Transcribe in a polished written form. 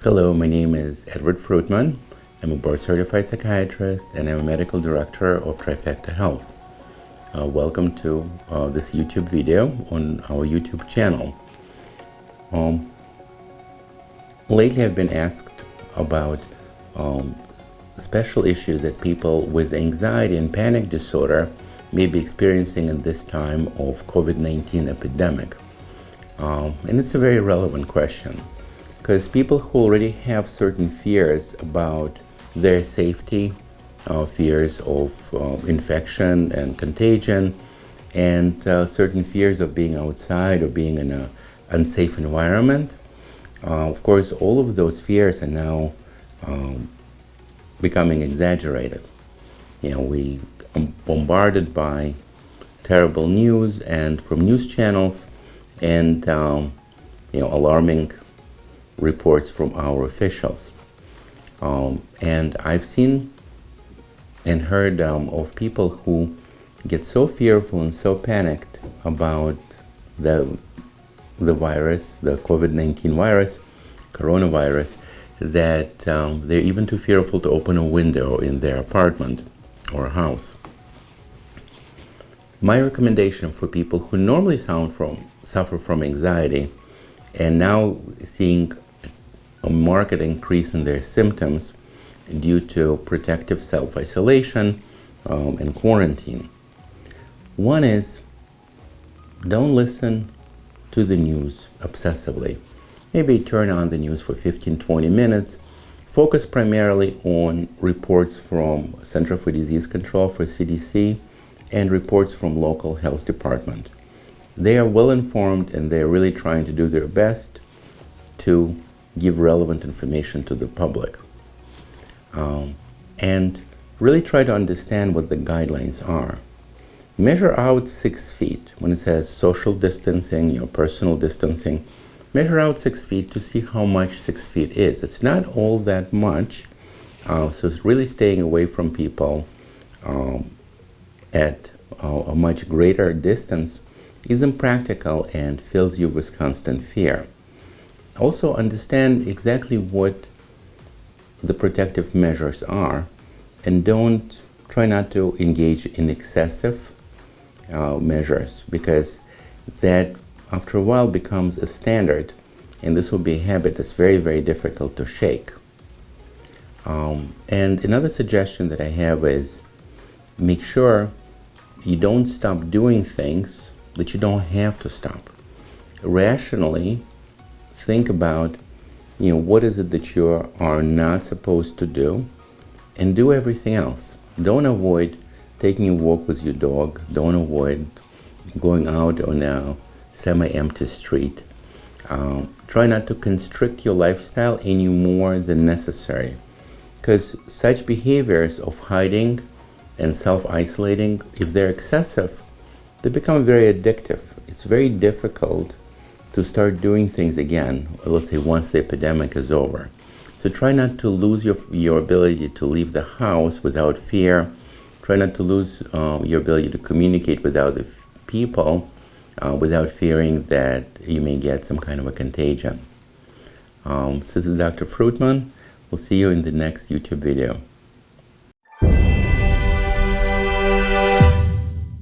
Hello, my name is Edward Fruitman. I'm a board-certified psychiatrist and I'm a medical director of Trifecta Health. Welcome to this YouTube video on our YouTube channel. Lately I've been asked about special issues that people with anxiety and panic disorder may be experiencing in this time of COVID-19 epidemic. And it's a very relevant question, because people who already have certain fears about their safety, fears of infection and contagion, and certain fears of being outside or being in an unsafe environment, of course, all of those fears are now becoming exaggerated. We are bombarded by terrible news and from news channels and alarming reports from our officials. And I've seen and heard of people who get so fearful and so panicked about the virus, the COVID-19 virus, coronavirus, that they're even too fearful to open a window in their apartment or house. My recommendation for people who normally suffer from anxiety and now seeing a marked increase in their symptoms due to protective self-isolation and quarantine. One is, don't listen to the news obsessively. Maybe turn on the news for 15-20 minutes. Focus primarily on reports from Center for Disease Control, for CDC, and reports from local health department. They are well informed and they're really trying to do their best to give relevant information to the public. And really try to understand what the guidelines are. Measure out 6 feet. When it says social distancing, personal distancing, measure out 6 feet to see how much 6 feet is. It's not all that much, so it's really staying away from people at a much greater distance isn't practical and fills you with constant fear. Also understand exactly what the protective measures are, and try not to engage in excessive measures, because that after a while becomes a standard, and this will be a habit that's very, very difficult to shake. And another suggestion that I have is make sure you don't stop doing things that you don't have to stop. Rationally think about, what is it that you are not supposed to do, and do everything else. Don't avoid taking a walk with your dog. Don't avoid going out on a semi-empty street. Try not to constrict your lifestyle any more than necessary, because such behaviors of hiding and self-isolating, if they're excessive, they become very addictive. It's very difficult to start doing things again, let's say once the epidemic is over. So try not to lose your ability to leave the house without fear. Try not to lose your ability to communicate with other people without fearing that you may get some kind of a contagion. So this is Dr. Fruitman. We'll see you in the next YouTube video.